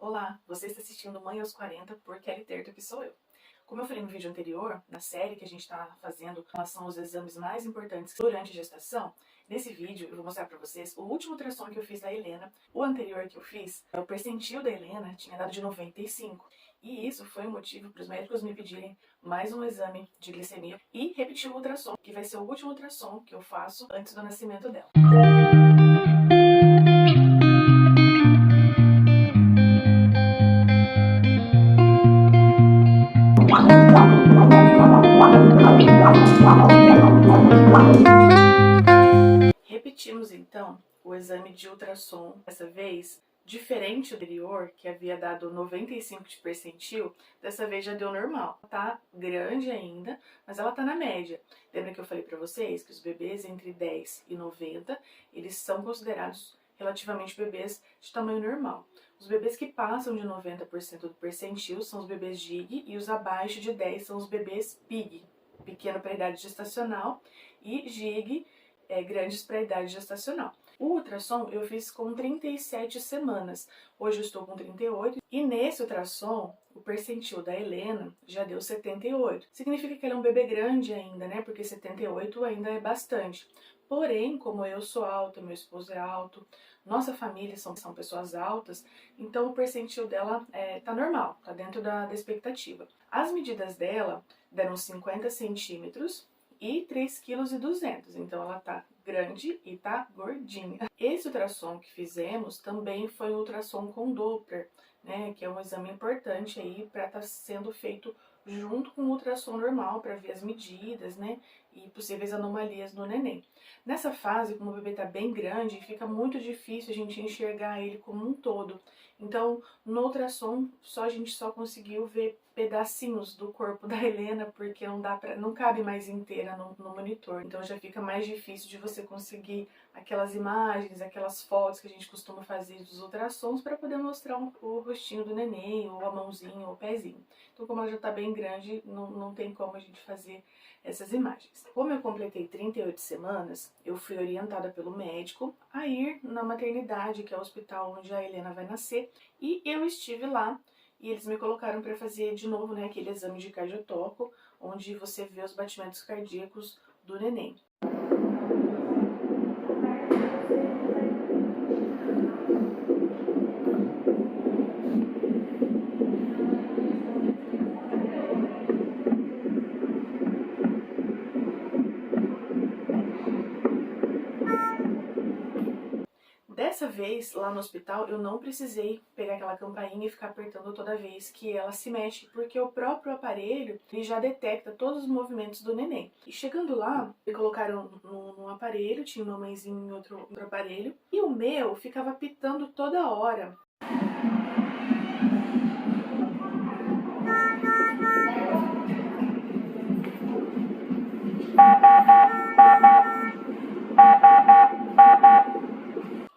Olá, você está assistindo Mãe aos 40 por Kelly Terto, que sou eu. Como eu falei no vídeo anterior, na série que a gente está fazendo em relação aos exames mais importantes durante a gestação, nesse vídeo eu vou mostrar para vocês o último ultrassom que eu fiz da Helena. O anterior que eu fiz, o percentil da Helena tinha dado de 95. E isso foi um motivo para os médicos me pedirem mais um exame de glicemia e repetir o ultrassom, que vai ser o último ultrassom que eu faço antes do nascimento dela. Repetimos então o exame de ultrassom, dessa vez diferente do anterior, que havia dado 95 de percentil, dessa vez já deu normal. Tá grande ainda, mas ela tá na média. Lembra que eu falei pra vocês que os bebês entre 10 e 90, eles são considerados relativamente bebês de tamanho normal. Os bebês que passam de 90% do percentil são os bebês DIG e os abaixo de 10 são os bebês PIG, pequeno para a idade gestacional, e GIG, grandes para a idade gestacional. O ultrassom eu fiz com 37 semanas, hoje eu estou com 38, e nesse ultrassom o percentil da Helena já deu 78. Significa que ela é um bebê grande ainda, né? Porque 78 ainda é bastante. Porém, como eu sou alta, meu esposo é alto, nossa família são pessoas altas, então o percentil dela tá normal, tá dentro da expectativa. As medidas dela deram 50 centímetros e 3,2 kg, então ela tá grande e tá gordinha. Esse ultrassom que fizemos também foi um ultrassom com Doppler, né, que é um exame importante aí para estar sendo feito junto com o ultrassom normal para ver as medidas, né, e possíveis anomalias no neném. Nessa fase, como o bebê tá bem grande, fica muito difícil a gente enxergar ele como um todo. Então, no ultrassom, a gente só conseguiu ver pedacinhos do corpo da Helena, porque não cabe mais inteira no monitor. Então já fica mais difícil de você conseguir aquelas imagens, aquelas fotos que a gente costuma fazer dos ultrassons para poder mostrar o rostinho do neném, ou a mãozinha, ou o pezinho. Então, como ela já está bem grande, não tem como a gente fazer essas imagens. Como eu completei 38 semanas, eu fui orientada pelo médico a ir na maternidade, que é o hospital onde a Helena vai nascer, e eu estive lá. E eles me colocaram para fazer de novo, né, aquele exame de cardiotoco, onde você vê os batimentos cardíacos do neném. Dessa vez, lá no hospital, eu não precisei pegar aquela campainha e ficar apertando toda vez que ela se mexe, porque o próprio aparelho ele já detecta todos os movimentos do neném. E chegando lá, me colocaram num aparelho, tinha uma mãezinha em outro aparelho, e o meu ficava pitando toda hora.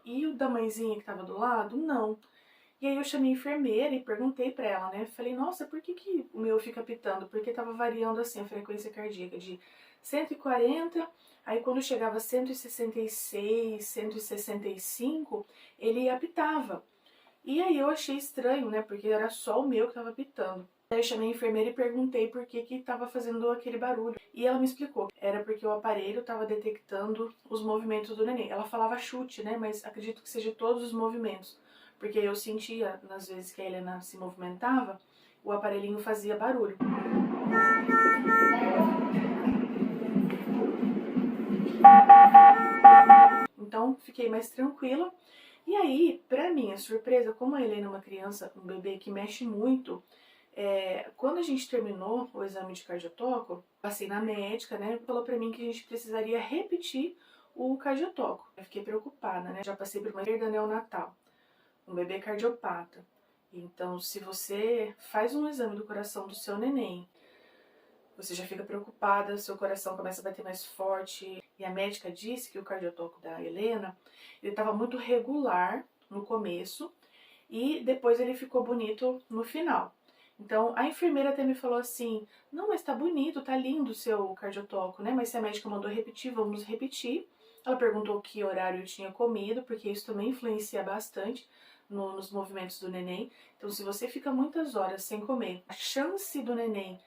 E o da mãezinha que tava do lado, não. E aí eu chamei a enfermeira e perguntei pra ela, né? Falei, nossa, por que o meu fica pitando? Porque tava variando assim a frequência cardíaca de 140, aí quando chegava a 166, 165, ele apitava. E aí eu achei estranho, né? Porque era só o meu que tava pitando. Aí eu chamei a enfermeira e perguntei por que tava fazendo aquele barulho. E ela me explicou. Era porque o aparelho tava detectando os movimentos do neném. Ela falava chute, né? Mas acredito que seja todos os movimentos. Porque eu sentia, nas vezes que a Helena se movimentava, o aparelhinho fazia barulho. Então, fiquei mais tranquila. E aí, pra minha surpresa, como a Helena é uma criança, um bebê que mexe muito, quando a gente terminou o exame de cardiotoco, passei na médica, né, falou pra mim que a gente precisaria repetir o cardiotoco. Eu fiquei preocupada, né, já passei por uma perda neonatal, um bebê cardiopata. Então, se você faz um exame do coração do seu neném, você já fica preocupada, seu coração começa a bater mais forte. E a médica disse que o cardiotoco da Helena, ele estava muito regular no começo e depois ele ficou bonito no final. Então, a enfermeira até me falou assim, não, mas tá bonito, tá lindo o seu cardiotoco, né? Mas se a médica mandou repetir, vamos repetir. Ela perguntou que horário eu tinha comido, porque isso também influencia bastante nos movimentos do neném. Então, se você fica muitas horas sem comer, a chance do neném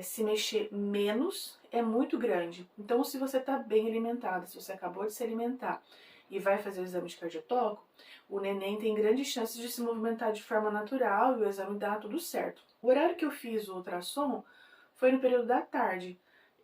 se mexer menos é muito grande. Então, se você está bem alimentada, se você acabou de se alimentar e vai fazer o exame de cardiotoco, o neném tem grandes chances de se movimentar de forma natural e o exame dá tudo certo. O horário que eu fiz o ultrassom foi no período da tarde.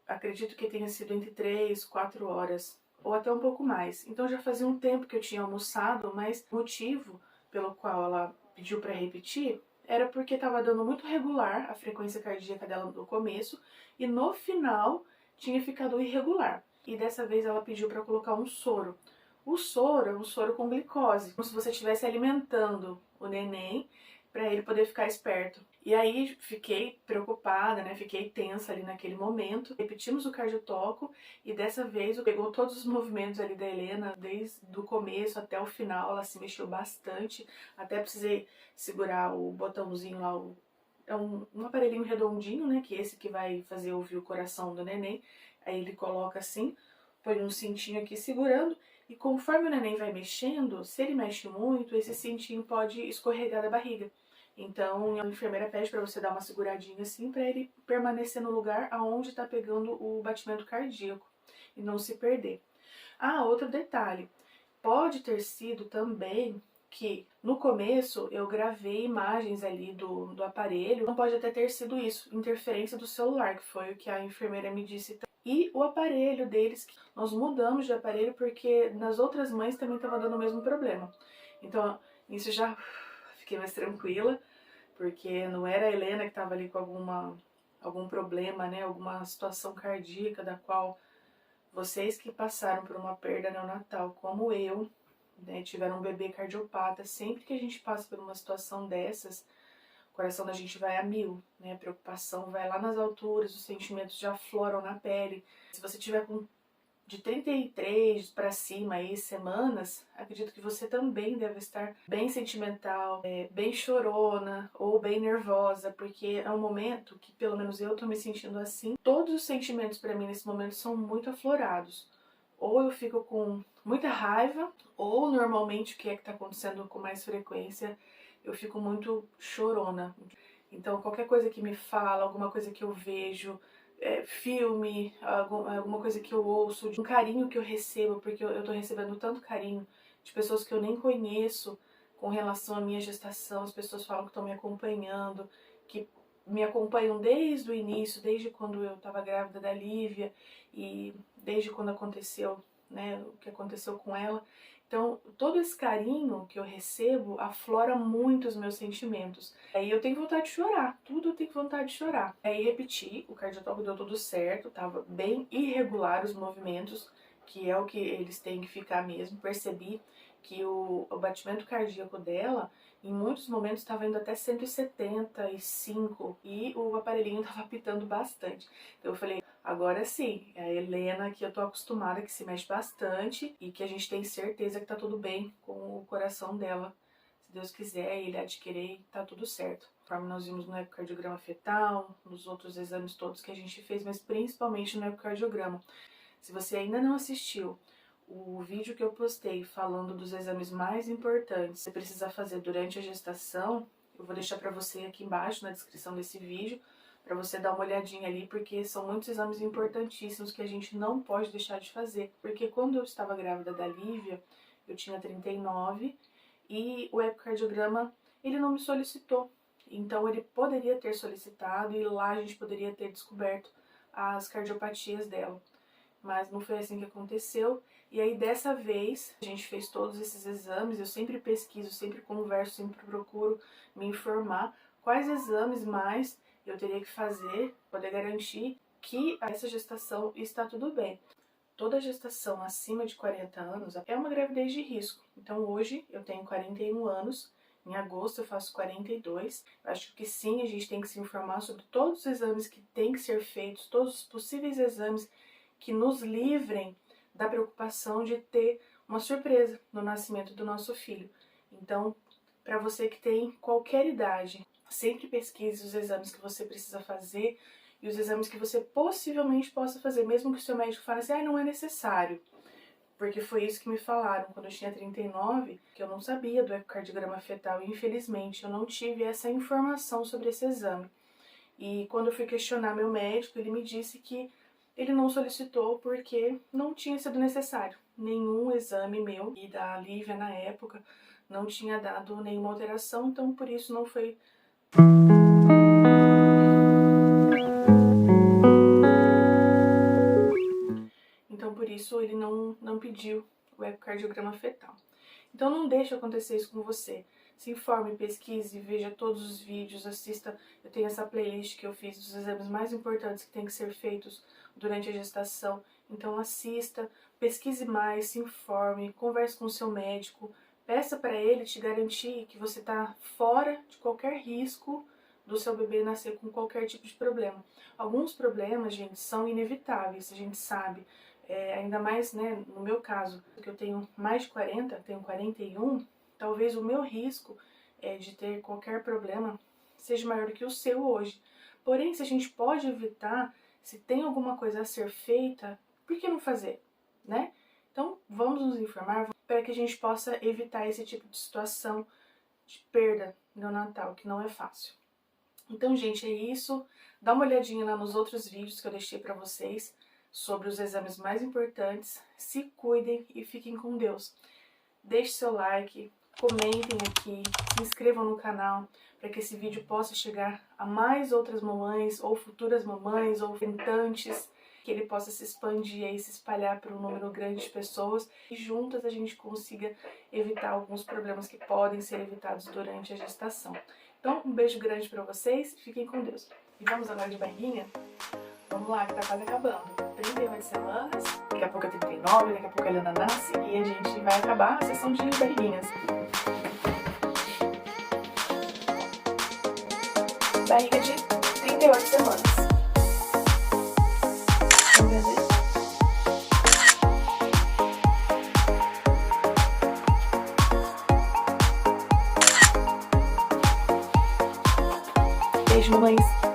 Acredito que tenha sido entre 3, 4 horas, ou até um pouco mais. Então já fazia um tempo que eu tinha almoçado, mas o motivo pelo qual ela pediu para repetir era porque estava dando muito regular a frequência cardíaca dela no começo e no final tinha ficado irregular. E dessa vez ela pediu para colocar um soro. O soro é um soro com glicose, como se você estivesse alimentando o neném para ele poder ficar esperto. E aí fiquei preocupada, né? Fiquei tensa ali naquele momento. Repetimos o cardiotoco e dessa vez pegou todos os movimentos ali da Helena, desde o começo até o final, ela se mexeu bastante. Até precisei segurar o botãozinho lá, é um aparelhinho redondinho, né? Que é esse que vai fazer ouvir o coração do neném. Aí ele coloca assim, põe um cintinho aqui segurando. E conforme o neném vai mexendo, se ele mexe muito, esse cintinho pode escorregar da barriga. Então, a enfermeira pede para você dar uma seguradinha assim para ele permanecer no lugar aonde está pegando o batimento cardíaco e não se perder. Ah, outro detalhe. Pode ter sido também que no começo eu gravei imagens ali do aparelho. Não pode até ter sido isso, interferência do celular, que foi o que a enfermeira me disse. E o aparelho deles, nós mudamos de aparelho porque nas outras mães também estava dando o mesmo problema. Então, isso já fiquei mais tranquila, porque não era a Helena que estava ali com algum problema, né, alguma situação cardíaca da qual vocês que passaram por uma perda neonatal, como eu, né, tiveram um bebê cardiopata. Sempre que a gente passa por uma situação dessas, o coração da gente vai a mil, né, a preocupação vai lá nas alturas, os sentimentos já afloram na pele. Se você tiver com de 33 para cima aí, semanas, acredito que você também deve estar bem sentimental, bem chorona ou bem nervosa, porque é um momento que, pelo menos eu tô me sentindo assim. Todos os sentimentos para mim nesse momento são muito aflorados. Ou eu fico com muita raiva, ou normalmente o que é que tá acontecendo com mais frequência, eu fico muito chorona. Então qualquer coisa que me fala, alguma coisa que eu vejo, filme, alguma coisa que eu ouço, um carinho que eu recebo, porque eu tô recebendo tanto carinho de pessoas que eu nem conheço com relação à minha gestação. As pessoas falam que estão me acompanhando, que me acompanham desde o início, desde quando eu estava grávida da Lívia e desde quando aconteceu, né, o que aconteceu com ela. Então, todo esse carinho que eu recebo aflora muito os meus sentimentos. Aí eu tenho vontade de chorar, tudo eu tenho vontade de chorar. Aí repeti, o cardiotoco deu tudo certo, tava bem irregular os movimentos, que é o que eles têm que ficar mesmo. Percebi que o batimento cardíaco dela, em muitos momentos, estava indo até 175 e o aparelhinho estava apitando bastante. Então eu falei, agora sim, é a Helena que eu tô acostumada, que se mexe bastante e que a gente tem certeza que tá tudo bem com o coração dela. Se Deus quiser, ele adquirir, tá tudo certo. Conforme nós vimos no ecocardiograma fetal, nos outros exames todos que a gente fez, mas principalmente no ecocardiograma. Se você ainda não assistiu o vídeo que eu postei falando dos exames mais importantes que você precisa fazer durante a gestação, eu vou deixar para você aqui embaixo na descrição desse vídeo, para você dar uma olhadinha ali, porque são muitos exames importantíssimos que a gente não pode deixar de fazer. Porque quando eu estava grávida da Lívia, eu tinha 39 e o ecocardiograma, ele não me solicitou. Então ele poderia ter solicitado e lá a gente poderia ter descoberto as cardiopatias dela. Mas não foi assim que aconteceu. E aí dessa vez a gente fez todos esses exames, eu sempre pesquiso, sempre converso, sempre procuro me informar quais exames mais eu teria que fazer para poder garantir que essa gestação está tudo bem. Toda gestação acima de 40 anos é uma gravidez de risco. Então hoje eu tenho 41 anos, em agosto eu faço 42. Eu acho que sim, a gente tem que se informar sobre todos os exames que têm que ser feitos, todos os possíveis exames que nos livrem da preocupação de ter uma surpresa no nascimento do nosso filho. Então, para você que tem qualquer idade, sempre pesquise os exames que você precisa fazer e os exames que você possivelmente possa fazer, mesmo que o seu médico fale assim, não é necessário. porque foi isso que me falaram quando eu tinha 39, que eu não sabia do ecocardiograma fetal e infelizmente eu não tive essa informação sobre esse exame. E quando eu fui questionar meu médico, ele me disse que ele não solicitou porque não tinha sido necessário. Nenhum exame meu e da Lívia na época não tinha dado nenhuma alteração, então por isso não foi... Então por isso ele não pediu o ecocardiograma fetal. Então não deixe acontecer isso com você. Se informe, pesquise, veja todos os vídeos, assista. Eu tenho essa playlist que eu fiz dos exames mais importantes que tem que ser feitos durante a gestação. Então assista, pesquise mais, se informe, converse com o seu médico. Peça para ele te garantir que você está fora de qualquer risco do seu bebê nascer com qualquer tipo de problema. Alguns problemas, gente, são inevitáveis, a gente sabe. Ainda mais, né, no meu caso, que eu tenho mais de 40, tenho 41, talvez o meu risco de ter qualquer problema seja maior do que o seu hoje. Porém, se a gente pode evitar, se tem alguma coisa a ser feita, por que não fazer, né? Então, vamos nos informar para que a gente possa evitar esse tipo de situação de perda neonatal, que não é fácil. Então, gente, é isso. Dá uma olhadinha lá nos outros vídeos que eu deixei para vocês sobre os exames mais importantes. Se cuidem e fiquem com Deus. Deixe seu like, comentem aqui, se inscrevam no canal para que esse vídeo possa chegar a mais outras mamães, ou futuras mamães, ou tentantes, que ele possa se expandir e se espalhar para um número grande de pessoas e juntas a gente consiga evitar alguns problemas que podem ser evitados durante a gestação. Então, um beijo grande para vocês, fiquem com Deus. E vamos agora de barriguinha? Vamos lá, que tá quase acabando. 38 semanas, daqui a pouco é 39, daqui a pouco a Helena nasce e a gente vai acabar a sessão de barriguinhas. Barriga de 38 semanas. Vamos ver. Beijo, mamães.